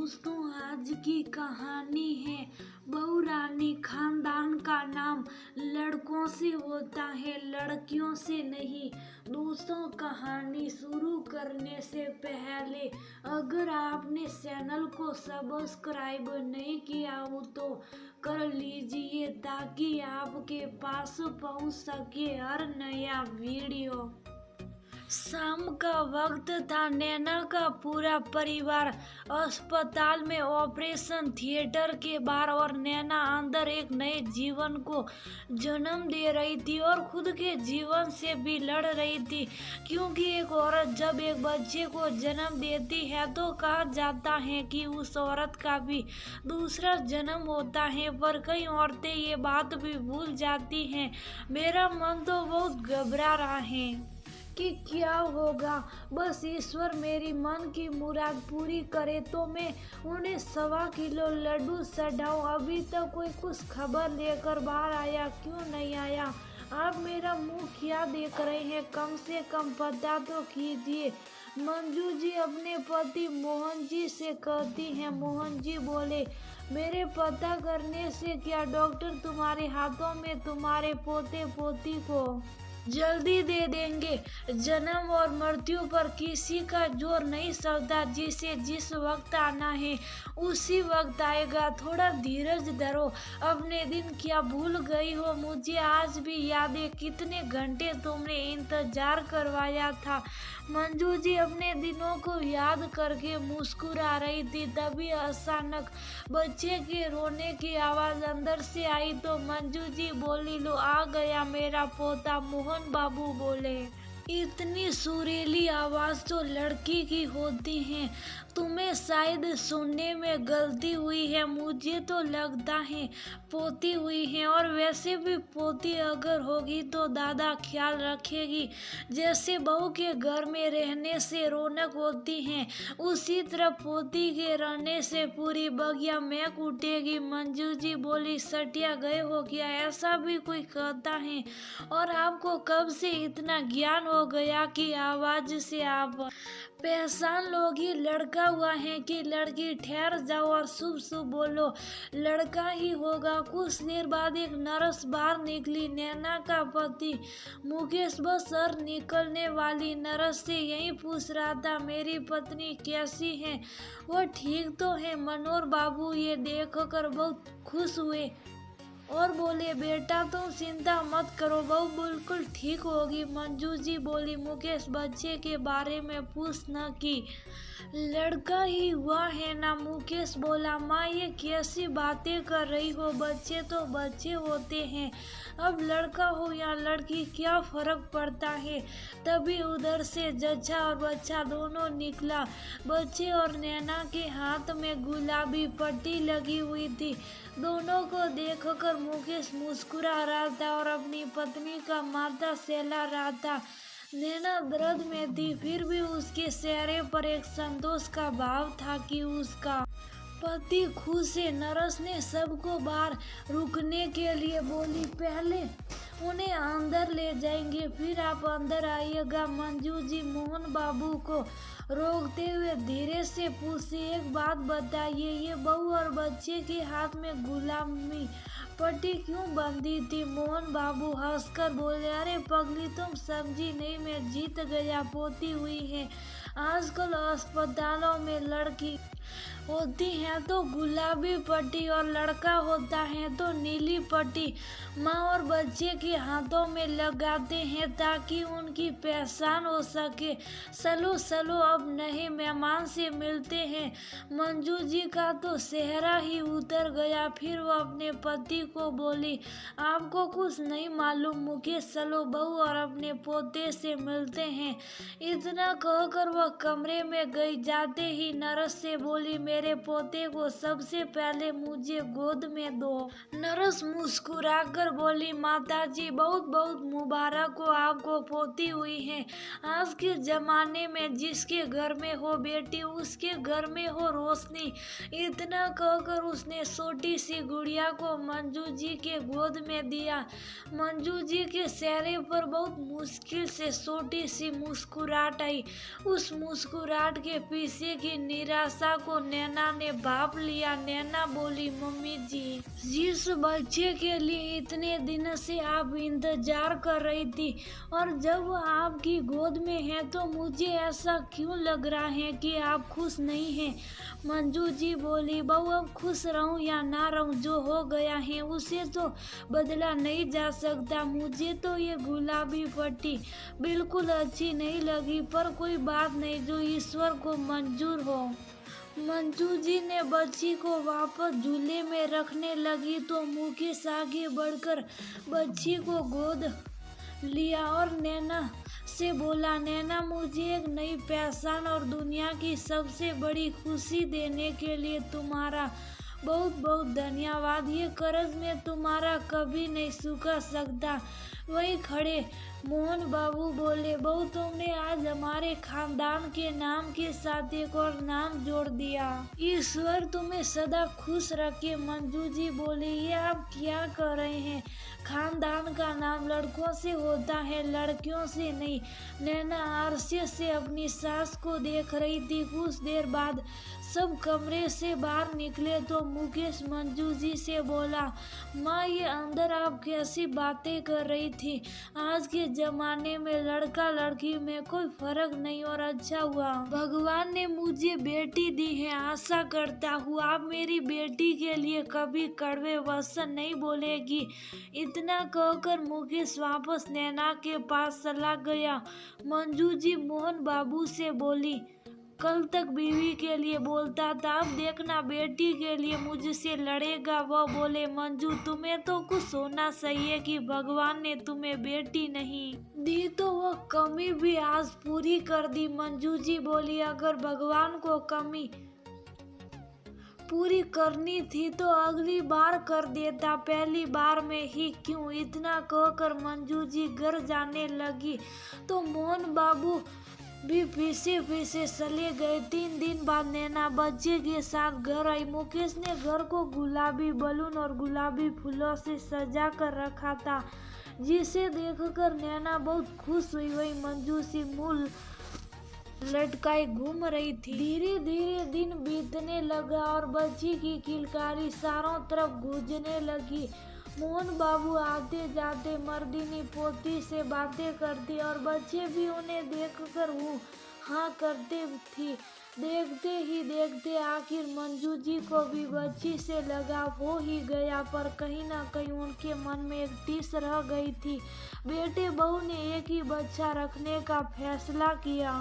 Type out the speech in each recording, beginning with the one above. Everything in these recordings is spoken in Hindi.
दोस्तों, आज की कहानी है बहू रानी। खानदान का नाम लड़कों से होता है, लड़कियों से नहीं। दोस्तों, कहानी शुरू करने से पहले अगर आपने चैनल को सब्सक्राइब नहीं किया हो तो कर लीजिए ताकि आपके पास पहुंच सके हर नया वीडियो। शाम का वक्त था। नैना का पूरा परिवार अस्पताल में ऑपरेशन थिएटर के बाहर और नैना अंदर एक नए जीवन को जन्म दे रही थी और खुद के जीवन से भी लड़ रही थी, क्योंकि एक औरत जब एक बच्चे को जन्म देती है तो कहा जाता है कि उस औरत का भी दूसरा जन्म होता है, पर कई औरतें ये बात भी भूल जाती हैं। मेरा मन तो बहुत घबरा रहा है कि क्या होगा। बस ईश्वर मेरी मन की मुराद पूरी करे तो मैं उन्हें 1.25 किलो लड्डू चढ़ाऊं। अभी तक कोई कुछ खबर लेकर बाहर आया क्यों नहीं आया? आप मेरा मुंह क्या देख रहे हैं? कम से कम पता तो कीजिए। मंजू जी अपने पति मोहन जी से कहती हैं। मोहन जी बोले, मेरे पता करने से क्या डॉक्टर तुम्हारे हाथों में तुम्हारे पोते पोती को जल्दी दे देंगे। जन्म और मृत्यु पर किसी का जोर नहीं सकता। जिसे जिस वक्त आना है उसी वक्त आएगा। थोड़ा धीरज धरो। अपने दिन क्या भूल गई हो? मुझे आज भी याद है कितने घंटे तुमने इंतजार करवाया था। मंजू जी अपने दिनों को याद करके मुस्कुरा रही थी। तभी अचानक बच्चे के रोने की आवाज अंदर से आई तो मंजू जी बोली, लो आ गया मेरा पोता। मोहन बाबू बोले, इतनी सुरीली आवाज तो लड़की की होती है। तुम्हें शायद सुनने में गलती हुई है। मुझे तो लगता है पोती हुई है, और वैसे भी पोती अगर होगी तो दादा ख्याल रखेगी। जैसे बहू के घर में रहने से रौनक होती है, उसी तरह पोती के रहने से पूरी बगिया महक उठेगी। मंजू जी बोली, सटिया गए हो क्या? ऐसा भी कोई कहता है? और आपको कब से इतना ज्ञान हो गया कि आवाज से आप पहचान लोगी लड़का हुआ है कि लड़की? ठहर जाओ और शुभ शुभ बोलो, लड़का ही होगा। कुछ देर बाद एक नर्स बाहर निकली। नैना का पति मुकेश बस सर निकलने वाली नर्स से यही पूछ रहा था, मेरी पत्नी कैसी है? वो ठीक तो है। मनोहर बाबू ये देखकर बहुत खुश हुए और बोले, बेटा तुम चिंता मत करो, बहू बिल्कुल ठीक होगी। मंजू जी बोली, मुकेश बच्चे के बारे में पूछ न की लड़का ही हुआ है ना? मुकेश बोला, माँ ये कैसी बातें कर रही हो? बच्चे तो बच्चे होते हैं, अब लड़का हो या लड़की क्या फर्क पड़ता है? तभी उधर से जच्चा और बच्चा दोनों निकला। बच्चे और नैना के हाथ में गुलाबी पट्टी लगी हुई थी। दोनों को देखकर मुकेश मुस्कुरा रहा था और अपनी पत्नी का माथा सहला रहा था। नैना दर्द में थी, फिर भी उसके चेहरे पर एक संतोष का भाव था कि उसका पति खुश है। नर्स ने सबको बाहर रुकने के लिए बोली, पहले उन्हें अंदर ले जाएंगे फिर आप अंदर आइएगा। मंजू जी मोहन बाबू को रोकते हुए धीरे से पूछी, एक बात बताइए, ये बहू और बच्चे के हाथ में गुलामी पट्टी क्यों बंधी थी? मोहन बाबू हंसकर बोले, अरे पगली तुम समझी नहीं, मैं जीत गया। पोती हुई है। आजकल अस्पतालों में लड़की होती है तो गुलाबी पट्टी और लड़का होता है तो नीली पट्टी माँ और बच्चे के हाथों में लगाते हैं ताकि उनकी पहचान हो सके। चलो चलो अब नए मेहमान से मिलते हैं। मंजू जी का तो चेहरा ही उतर गया। फिर वो अपने पति को बोली, आपको कुछ नहीं मालूम मुकेश, चलो बहू और अपने पोते से मिलते हैं। इतना कहकर वह कमरे में गई। जाते ही नर्स से बोली, मेरे पोते को सबसे पहले मुझे गोद में दो। नर्स मुस्कुराकर बोली, माताजी बहुत बहुत मुबारक हो, आपको पोती हुई है। आज के जमाने में जिसके घर में हो बेटी उसके घर में हो रोशनी। इतना कहकर उसने छोटी सी गुड़िया को मंजू जी के गोद में दिया। मंजू जी के चेहरे पर बहुत मुश्किल से छोटी सी मुस्कुराहट आई। उस मुस्कुराहट के पीछे की निराशा को नैना ने भाप लिया। नैना बोली, मम्मी जी, जिस बच्चे के लिए इतने दिन से आप इंतजार कर रही थी और जब आपकी गोद में है तो मुझे ऐसा क्यों लग रहा है कि आप खुश नहीं हैं। मंजू जी बोली, बहू अब खुश रहूं या ना रहूं, जो हो गया है उसे तो बदला नहीं जा सकता। मुझे तो ये गुलाबी पट्टी बिल्कुल अच्छी नहीं लगी, पर कोई बात नहीं जो ईश्वर को मंजूर हो। मंजू जी ने बच्ची को वापस झूले में रखने लगी तो मुकेश आगे बढ़कर बच्ची को गोद लिया और नैना से बोला, नैना मुझे एक नई पहचान और दुनिया की सबसे बड़ी खुशी देने के लिए तुम्हारा बहुत बहुत धन्यवाद। ये कर्ज मैं तुम्हारा कभी नहीं चुका सकता। वहीं खड़े मोहन बाबू बोले, बहू तुमने आज हमारे खानदान के नाम के साथ एक और नाम जोड़ दिया। ईश्वर तुम्हें सदा खुश रखे। मंजू जी बोली, ये आप क्या कर रहे हैं? खानदान का नाम लड़कों से होता है, लड़कियों से नहीं। नैना आरसे से अपनी सास को देख रही थी। कुछ देर बाद सब कमरे से बाहर निकले तो मुकेश मंजू जी से बोला, माँ ये अंदर आप कैसी बातें कर रही थी? आज के जमाने में लड़का लड़की में कोई फर्क नहीं और अच्छा हुआ भगवान ने मुझे बेटी दी है। आशा करता हूँ आप मेरी बेटी के लिए कभी कड़वे वचन नहीं बोलेगी। इतना कहकर मुकेश वापस नैना के पास चला गया। मंजू जी मोहन बाबू से बोली, कल तक बीवी के लिए बोलता था, अब देखना बेटी के लिए मुझसे लड़ेगा। वो बोले, मंजू तुम्हें तो कुछ होना चाहिए कि भगवान ने तुम्हें बेटी नहीं दी तो वो कमी भी आज पूरी कर दी। मंजू जी बोली, अगर भगवान को कमी पूरी करनी थी तो अगली बार कर देता, पहली बार में ही क्यों? इतना कहकर मंजू जी घर जाने लगी तो मोहन बाबू भी पीछे पीछे चले गए। 3 दिन बाद नैना बच्चे के साथ घर आई। मुकेश ने घर को गुलाबी बलून और गुलाबी फूलों से सजा कर रखा था, जिसे देखकर नैना बहुत खुश हुई। वही मंजू सी मूल लटकाई घूम रही थी। धीरे धीरे दिन बीतने लगा और बच्ची की किलकारी चारों तरफ गूंजने लगी। मोहन बाबू आते जाते मर्दिनी पोती से बातें करती और बच्चे भी उन्हें देखकर वो हाँ करते थी। देखते ही देखते आखिर मंजू जी को भी बच्ची से लगाव हो ही गया, पर कहीं ना कहीं उनके मन में एक टीस रह गई थी। बेटे बहू ने एक ही बच्चा रखने का फैसला किया।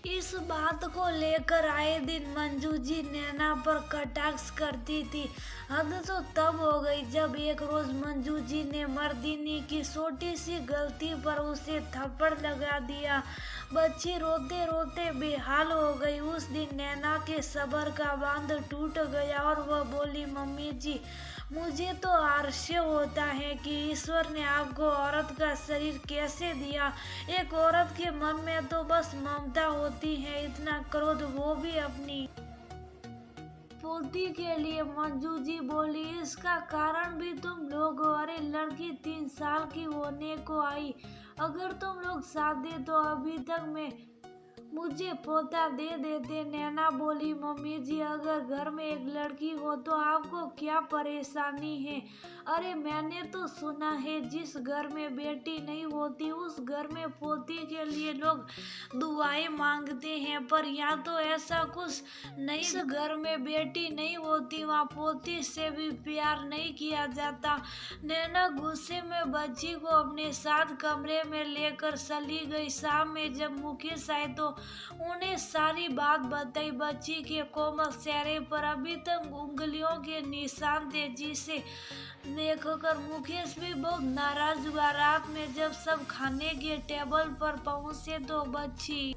इस बात को लेकर आए दिन मंजू जी नैना पर कटाक्ष करती थी। हद तो तब हो गई जब एक रोज मंजू जी ने मर्दिनी की छोटी सी गलती पर उसे थप्पड़ लगा दिया। बच्ची रोते रोते बेहाल हो गई। उस दिन नैना के सब्र का बांध टूट गया और वह बोली, मम्मी जी मुझे तो आश्चर्य होता है कि ईश्वर ने आपको औरत का शरीर कैसे दिया। एक औरत के मन में तो बस ममता होती है, इतना क्रोध, वो भी अपनी पोती के लिए। मंजू जी बोली, इसका कारण भी तुम लोग हो। अरे लड़की 3 साल की होने को आई, अगर तुम लोग साथ दे तो अभी तक मैं मुझे पोता दे देते। नैना बोली, मम्मी जी अगर घर में एक लड़की हो तो आपको क्या परेशानी है? अरे मैंने तो सुना है जिस घर में बेटी नहीं होती उस घर में पोती के लिए लोग दुआएं मांगते हैं, पर यहाँ तो ऐसा कुछ नहीं। इस घर में बेटी नहीं होती वहाँ पोती से भी प्यार नहीं किया जाता। नैना गुस्से में बच्ची को अपने साथ कमरे में लेकर चली गई। शाम में जब मुकेश आए तो उन्हें सारी बात बताई। बच्ची के कोमल चेहरे पर अभी तक उंगलियों के निशान थे, जिसे देखकर मुकेश भी बहुत नाराज हुआ। रात में जब सब खाने के टेबल पर पहुंचे तो बच्ची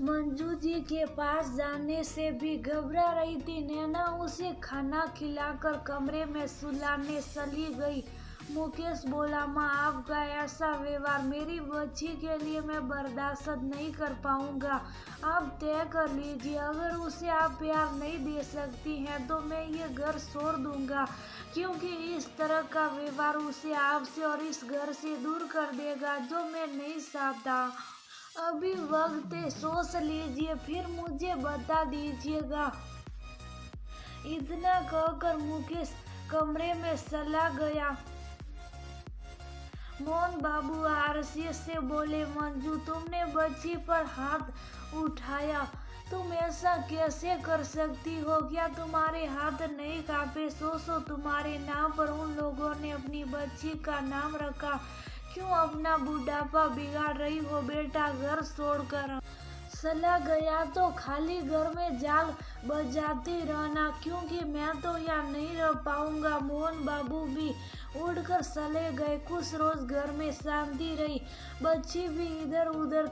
मंजू जी के पास जाने से भी घबरा रही थी। नैना उसे खाना खिलाकर कमरे में सुलाने चली गई। मुकेश बोला, माँ आपका ऐसा व्यवहार मेरी बच्ची के लिए मैं बर्दाश्त नहीं कर पाऊंगा। आप तय कर लीजिए, अगर उसे आप प्यार नहीं दे सकती हैं तो मैं ये घर छोड़ दूंगा, क्योंकि इस तरह का व्यवहार उसे आपसे और इस घर से दूर कर देगा, जो मैं नहीं चाहता। अभी वक्त है, सोच लीजिए फिर मुझे बता दीजिएगा। इतना कहकर मुकेश कमरे में चला गया। मोहन बाबू आरसी से बोले, मंजू तुमने बच्ची पर हाथ उठाया, तुम ऐसा कैसे कर सकती हो? क्या तुम्हारे हाथ नहीं कांपे? सोचो, तुम्हारे नाम पर उन लोगों ने अपनी बच्ची का नाम रखा। क्यों अपना बुढ़ापा बिगाड़ रही हो बेटा? घर छोड़कर चला गया तो खाली घर में जाल बजाती रहना, क्योंकि मैं तो यहाँ नहीं रह पाऊंगा। मोहन बाबू भी उड़कर चले गए। कुछ रोज घर में शांति रही। बच्ची भी इधर उधर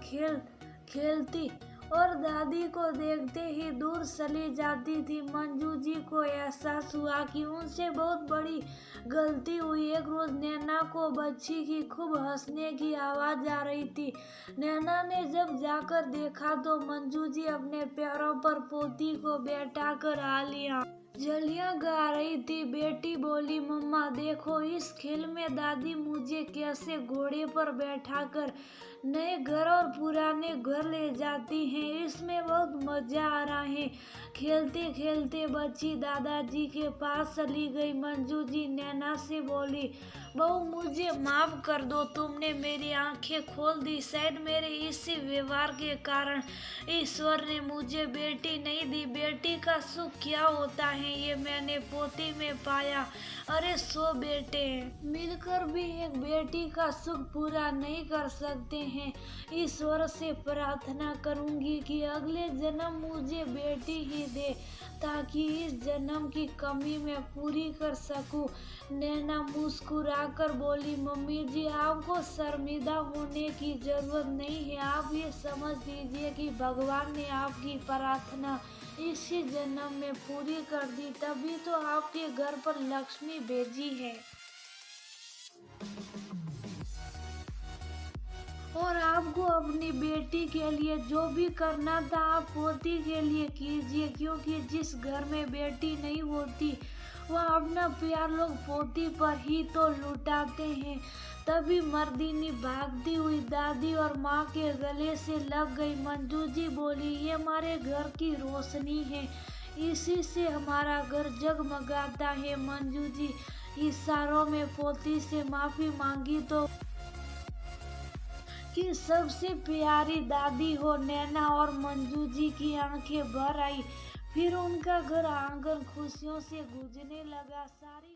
खेलती और दादी को देखते ही दूर चली जाती थी। मंजू जी को एहसास हुआ कि उनसे बहुत बड़ी गलती हुई। एक रोज नैना को बच्ची की खूब हंसने की आवाज आ रही थी। नैना ने जब जाकर देखा तो मंजू जी अपने पैरों पर पोती को बैठा कर आ लिया जलियां गा रही थी। बेटी बोली, मम्मा देखो, इस खेल में दादी मुझे कैसे घोड़े पर बैठाकर नए घर और पुराने घर ले जाती हैं। इसमें बहुत मजा आ रहा है। खेलते खेलते बच्ची दादाजी के पास चली गई। मंजू जी नैना से बोली, बहू मुझे माफ कर दो, तुमने मेरी आंखें खोल दी। शायद मेरे इसी व्यवहार के कारण ईश्वर ने मुझे बेटी नहीं दी। बेटी का सुख क्या होता है ये मैंने पोती में पाया। अरे 100 बेटे मिलकर भी एक बेटी का सुख पूरा नहीं कर सकते हैं। ईश्वर से प्रार्थना करूंगी कि अगले जन्म मुझे बेटी ही दे, ताकि इस जन्म की कमी मैं पूरी कर सकूं। नैना मुस्कुराकर बोली, मम्मी जी आपको शर्मिंदा होने की जरूरत नहीं है। आप ये समझ लीजिए कि भगवान ने आपकी प्रार्थना इसी जन्म में पूरी कर दी, तभी तो आपके घर पर लक्ष्मी भेजी है। और आपको अपनी बेटी के लिए जो भी करना था आप पोती के लिए कीजिए, क्योंकि जिस घर में बेटी नहीं होती वह अपना प्यार लोग पोती पर ही तो लुटाते हैं। तभी मर्दिनी भागती हुई दादी और माँ के गले से लग गई। मंजू जी बोली, ये हमारे घर की रोशनी है, इसी से हमारा घर जगमगाता है। मंजू जी इशारों में पोती से माफी मांगी तो कि सबसे प्यारी दादी हो। नैना और मंजू जी की आंखें भर आई। फिर उनका घर आंगन खुशियों से गूंजने लगा। सारी